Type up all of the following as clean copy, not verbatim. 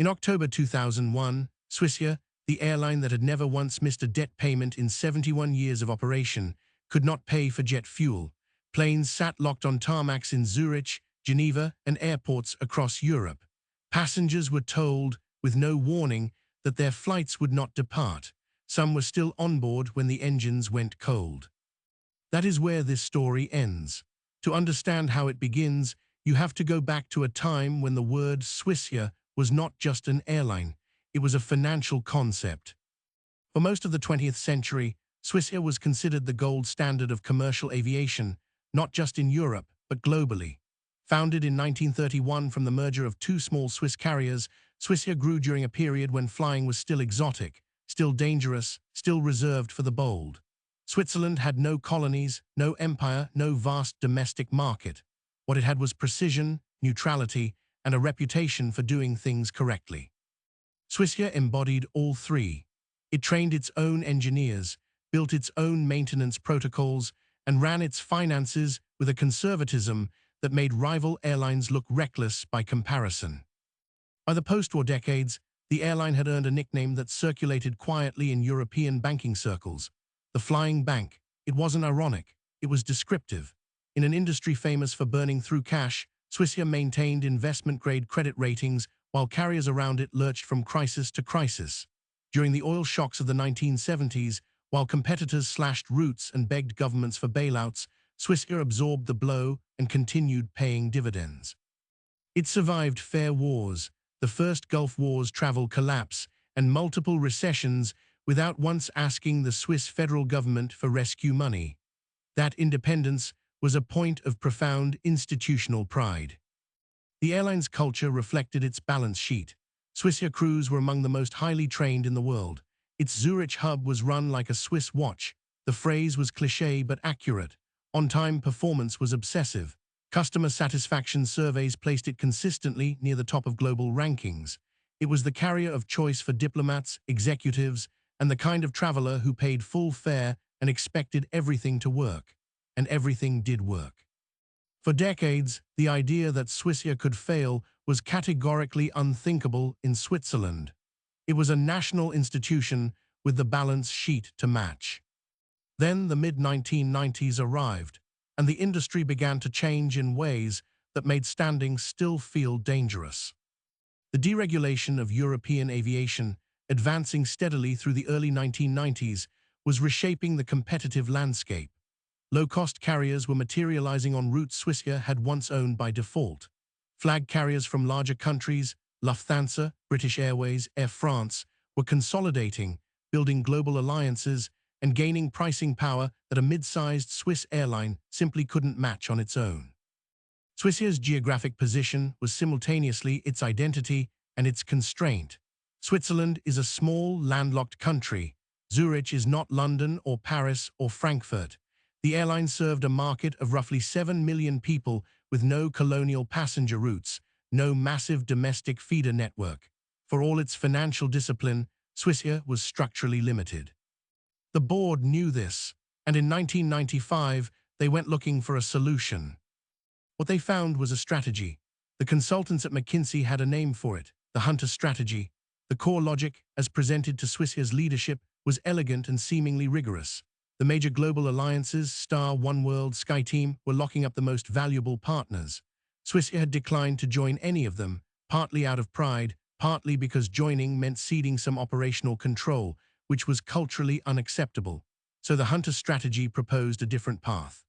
In October 2001, Swissair, the airline that had never once missed a debt payment in 71 years of operation, could not pay for jet fuel. Planes sat locked on tarmacs in Zurich, Geneva, and airports across Europe. Passengers were told, with no warning, that their flights would not depart. Some were still on board when the engines went cold. That is where this story ends. To understand how it begins, you have to go back to a time when the word Swissair was not just an airline, it was a financial concept. For most of the 20th century, Swissair was considered the gold standard of commercial aviation, not just in Europe, but globally. Founded in 1931 from the merger of two small Swiss carriers, Swissair grew during a period when flying was still exotic, still dangerous, still reserved for the bold. Switzerland had no colonies, no empire, no vast domestic market. What it had was precision, neutrality, and a reputation for doing things correctly. Swissair embodied all three. It trained its own engineers, built its own maintenance protocols, and ran its finances with a conservatism that made rival airlines look reckless by comparison. By the post-war decades, the airline had earned a nickname that circulated quietly in European banking circles. The Flying Bank. It wasn't ironic, it was descriptive. In an industry famous for burning through cash, Swissair maintained investment-grade credit ratings while carriers around it lurched from crisis to crisis. During the oil shocks of the 1970s, while competitors slashed routes and begged governments for bailouts, Swissair absorbed the blow and continued paying dividends. It survived fair wars, the first Gulf War's travel collapse, and multiple recessions without once asking the Swiss federal government for rescue money. That independence was a point of profound institutional pride. The airline's culture reflected its balance sheet. Swissair crews were among the most highly trained in the world. Its Zurich hub was run like a Swiss watch. The phrase was cliché but accurate. On-time performance was obsessive. Customer satisfaction surveys placed it consistently near the top of global rankings. It was the carrier of choice for diplomats, executives, and the kind of traveler who paid full fare and expected everything to work. And everything did work. For decades, the idea that Swissair could fail was categorically unthinkable in Switzerland. It was a national institution with the balance sheet to match. Then the mid-1990s arrived, and the industry began to change in ways that made standing still feel dangerous. The deregulation of European aviation, advancing steadily through the early 1990s, was reshaping the competitive landscape. Low-cost carriers were materializing on routes Swissair had once owned by default. Flag carriers from larger countries, Lufthansa, British Airways, Air France, were consolidating, building global alliances, and gaining pricing power that a mid-sized Swiss airline simply couldn't match on its own. Swissair's geographic position was simultaneously its identity and its constraint. Switzerland is a small, landlocked country. Zurich is not London or Paris or Frankfurt. The airline served a market of roughly 7 million people with no colonial passenger routes, no massive domestic feeder network. For all its financial discipline, Swissair was structurally limited. The board knew this, and in 1995, they went looking for a solution. What they found was a strategy. The consultants at McKinsey had a name for it, the Hunter strategy. The core logic, as presented to Swissair's leadership, was elegant and seemingly rigorous. The major global alliances, Star, Oneworld, SkyTeam, were locking up the most valuable partners. Swissair had declined to join any of them, partly out of pride, partly because joining meant ceding some operational control, which was culturally unacceptable. So the Hunter strategy proposed a different path.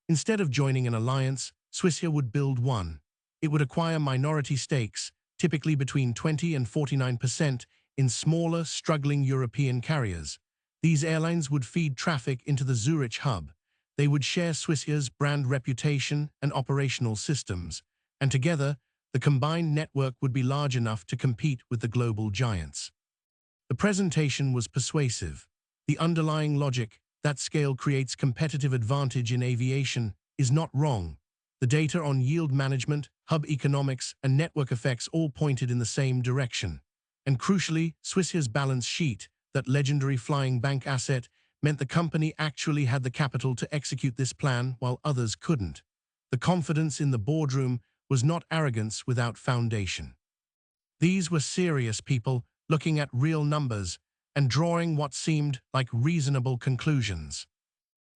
Instead of joining an alliance, Swissair would build one. It would acquire minority stakes, typically between 20 and 49%, in smaller, struggling European carriers. These airlines would feed traffic into the Zurich hub. They would share Swissair's brand reputation and operational systems, and together, the combined network would be large enough to compete with the global giants. The presentation was persuasive. The underlying logic, that scale creates competitive advantage in aviation, is not wrong. The data on yield management, hub economics, and network effects all pointed in the same direction. And crucially, Swissair's balance sheet, that legendary flying bank asset, meant the company actually had the capital to execute this plan while others couldn't. The confidence in the boardroom was not arrogance without foundation. These were serious people looking at real numbers and drawing what seemed like reasonable conclusions.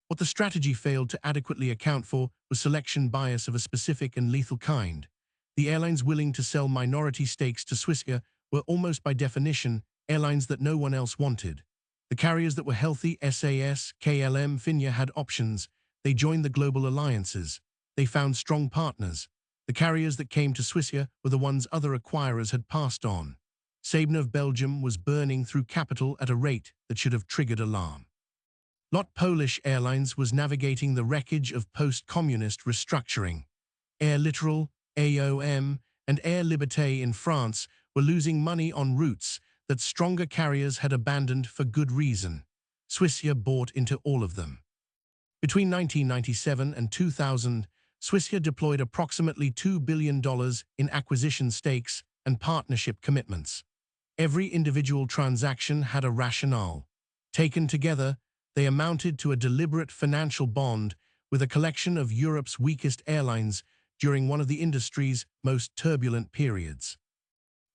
What the strategy failed to adequately account for was selection bias of a specific and lethal kind. The airlines willing to sell minority stakes to Swissair were almost by definition airlines that no one else wanted. The carriers that were healthy, SAS, KLM, Finnair, had options. They joined the global alliances. They found strong partners. The carriers that came to Swissair were the ones other acquirers had passed on. Sabre of Belgium was burning through capital at a rate that should have triggered alarm. LOT Polish Airlines was navigating the wreckage of post-communist restructuring. Air Littoral, AOM, and Air Liberté in France were losing money on routes that stronger carriers had abandoned for good reason. Swissair bought into all of them. Between 1997 and 2000, Swissair deployed approximately $2 billion in acquisition stakes and partnership commitments. Every individual transaction had a rationale. Taken together, they amounted to a deliberate financial bond with a collection of Europe's weakest airlines during one of the industry's most turbulent periods.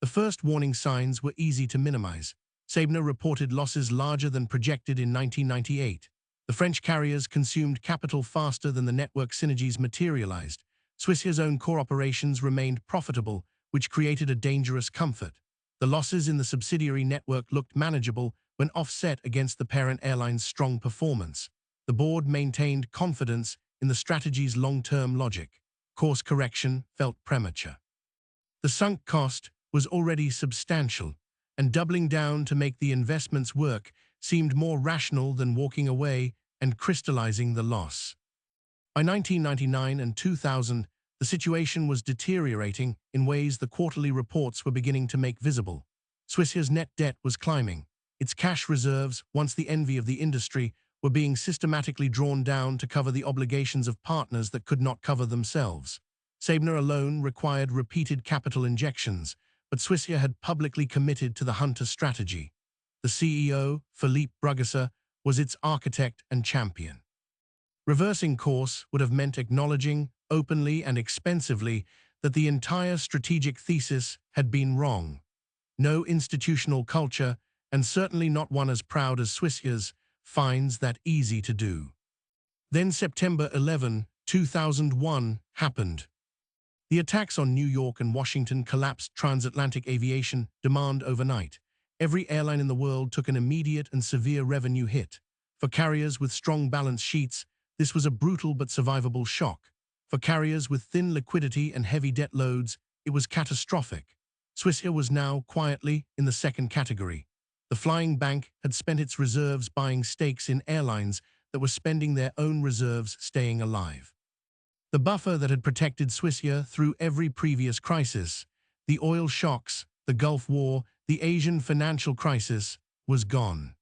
The first warning signs were easy to minimize. Sabre reported losses larger than projected in 1998. The French carriers consumed capital faster than the network synergies materialized. Swissair's own core operations remained profitable, which created a dangerous comfort. The losses in the subsidiary network looked manageable when offset against the parent airline's strong performance. The board maintained confidence in the strategy's long-term logic. Course correction felt premature. The sunk cost was already substantial, and doubling down to make the investments work seemed more rational than walking away and crystallizing the loss. By 1999 and 2000, the situation was deteriorating in ways the quarterly reports were beginning to make visible. Swissair's net debt was climbing. Its cash reserves, once the envy of the industry, were being systematically drawn down to cover the obligations of partners that could not cover themselves. Sabre alone required repeated capital injections, but Swissair had publicly committed to the Hunter strategy. The CEO, Philippe Bruggesser, was its architect and champion. Reversing course would have meant acknowledging, openly and expensively, that the entire strategic thesis had been wrong. No institutional culture, and certainly not one as proud as Swissair's, finds that easy to do. Then September 11, 2001, happened. The attacks on New York and Washington collapsed transatlantic aviation demand overnight. Every airline in the world took an immediate and severe revenue hit. For carriers with strong balance sheets, this was a brutal but survivable shock. For carriers with thin liquidity and heavy debt loads, it was catastrophic. Swissair was now quietly in the second category. The flying bank had spent its reserves buying stakes in airlines that were spending their own reserves staying alive. The buffer that had protected Swissair through every previous crisis, the oil shocks, the Gulf War, the Asian financial crisis, was gone.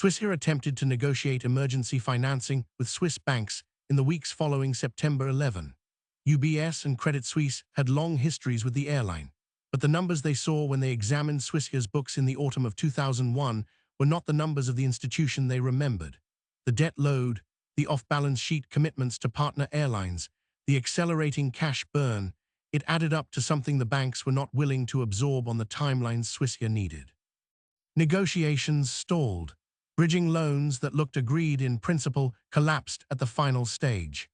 Swissair attempted to negotiate emergency financing with Swiss banks in the weeks following September 11. UBS and Credit Suisse had long histories with the airline, but the numbers they saw when they examined Swissair's books in the autumn of 2001 were not the numbers of the institution they remembered. The debt load, the off-balance sheet commitments to partner airlines, the accelerating cash burn, it added up to something the banks were not willing to absorb on the timelines Swissair needed. Negotiations stalled. Bridging loans that looked agreed in principle collapsed at the final stage.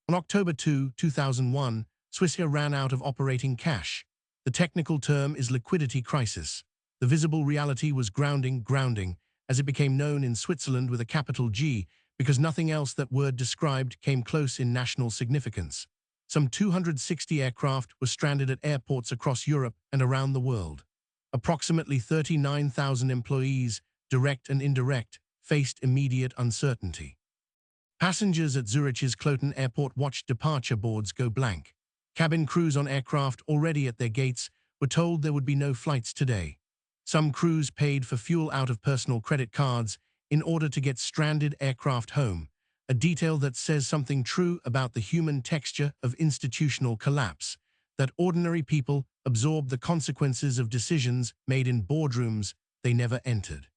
On October 2, 2001, Swissair ran out of operating cash. The technical term is liquidity crisis. The visible reality was grounding, as it became known in Switzerland with a capital G, because nothing else that word described came close in national significance. Some 260 aircraft were stranded at airports across Europe and around the world. Approximately 39,000 employees, direct and indirect, faced immediate uncertainty. Passengers at Zurich's Cloton Airport watched departure boards go blank. Cabin crews on aircraft already at their gates were told there would be no flights today. Some crews paid for fuel out of personal credit cards in order to get stranded aircraft home, a detail that says something true about the human texture of institutional collapse, that ordinary people absorb the consequences of decisions made in boardrooms they never entered.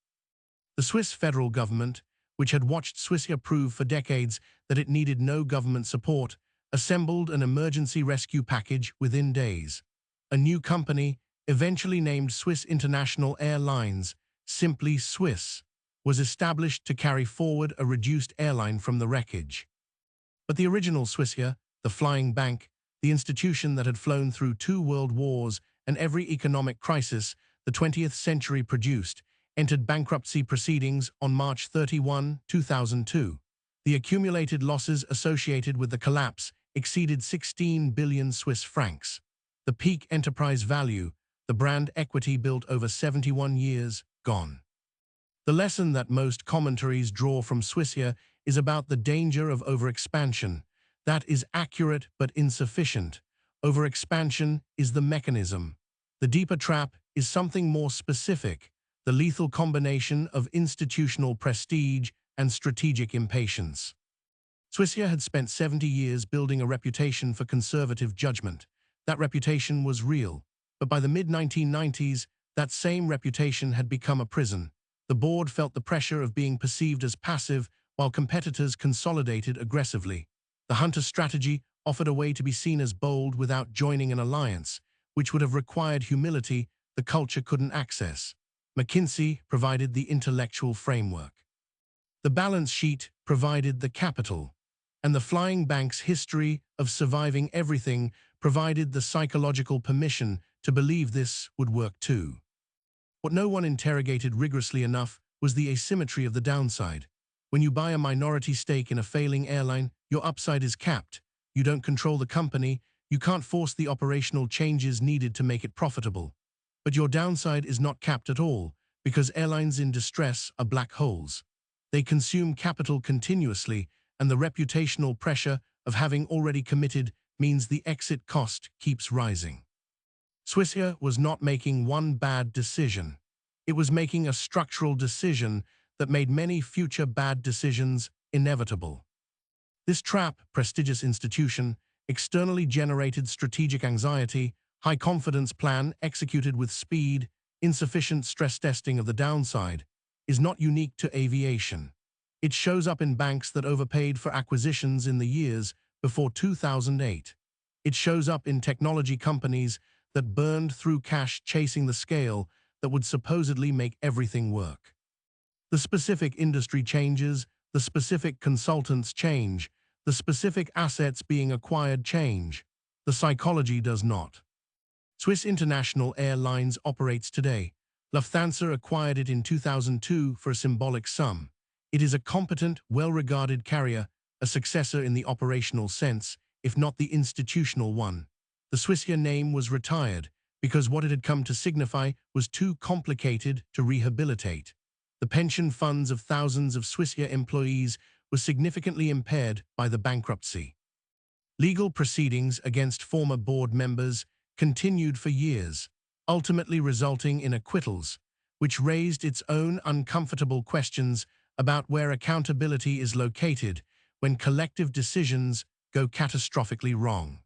The Swiss federal government, which had watched Swissair prove for decades that it needed no government support, assembled an emergency rescue package within days. A new company, eventually named Swiss International Airlines, simply Swiss, was established to carry forward a reduced airline from the wreckage. But the original Swissair, the flying bank, the institution that had flown through 2 world wars and every economic crisis the 20th century produced, entered bankruptcy proceedings on March 31, 2002. The accumulated losses associated with the collapse exceeded 16 billion Swiss francs. The peak enterprise value, the brand equity built over 71 years, gone. The lesson that most commentaries draw from Swissair is about the danger of overexpansion. That is accurate but insufficient. Overexpansion is the mechanism. The deeper trap is something more specific, the lethal combination of institutional prestige and strategic impatience. Swissair had spent 70 years building a reputation for conservative judgment. That reputation was real, but by the mid-1990s, that same reputation had become a prison. The board felt the pressure of being perceived as passive while competitors consolidated aggressively. The Hunter strategy offered a way to be seen as bold without joining an alliance, which would have required humility the culture couldn't access. McKinsey provided the intellectual framework. The balance sheet provided the capital, and the flying bank's history of surviving everything provided the psychological permission to believe this would work too. What no one interrogated rigorously enough was the asymmetry of the downside. When you buy a minority stake in a failing airline, your upside is capped. You don't control the company, you can't force the operational changes needed to make it profitable. But your downside is not capped at all, because airlines in distress are black holes. They consume capital continuously, and the reputational pressure of having already committed means the exit cost keeps rising. Swissair was not making one bad decision. It was making a structural decision that made many future bad decisions inevitable. This trap, prestigious institution, externally generated strategic anxiety, high-confidence plan executed with speed, insufficient stress testing of the downside, is not unique to aviation. It shows up in banks that overpaid for acquisitions in the years before 2008. It shows up in technology companies that burned through cash chasing the scale that would supposedly make everything work. The specific industry changes, the specific consultants change, the specific assets being acquired change. The psychology does not. Swiss International Airlines operates today. Lufthansa acquired it in 2002 for a symbolic sum. It is a competent, well-regarded carrier, a successor in the operational sense, if not the institutional one. The Swissair name was retired because what it had come to signify was too complicated to rehabilitate. The pension funds of thousands of Swissair employees were significantly impaired by the bankruptcy. Legal proceedings against former board members continued for years, ultimately resulting in acquittals, which raised its own uncomfortable questions about where accountability is located when collective decisions go catastrophically wrong.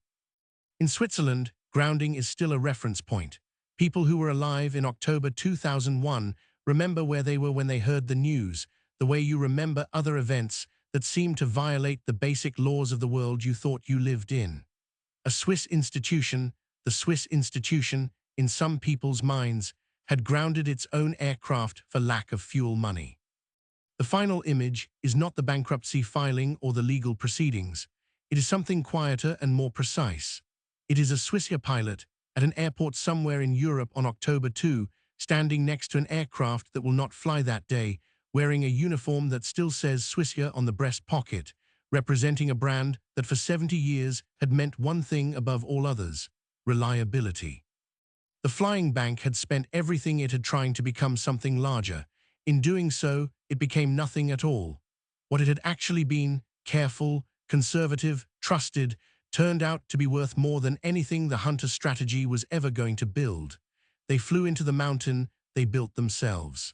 In Switzerland, grounding is still a reference point. People who were alive in October 2001 remember where they were when they heard the news, the way you remember other events that seem to violate the basic laws of the world you thought you lived in. A Swiss institution, the Swiss institution, in some people's minds, had grounded its own aircraft for lack of fuel money. The final image is not the bankruptcy filing or the legal proceedings. It is something quieter and more precise. It is a Swissair pilot at an airport somewhere in Europe on October 2, standing next to an aircraft that will not fly that day, wearing a uniform that still says Swissair on the breast pocket, representing a brand that for 70 years had meant one thing above all others: reliability. The flying bank had spent everything it had trying to become something larger. In doing so, it became nothing at all. What it had actually been, careful, conservative, trusted, turned out to be worth more than anything the Hunter strategy was ever going to build. They flew into the mountain they built themselves.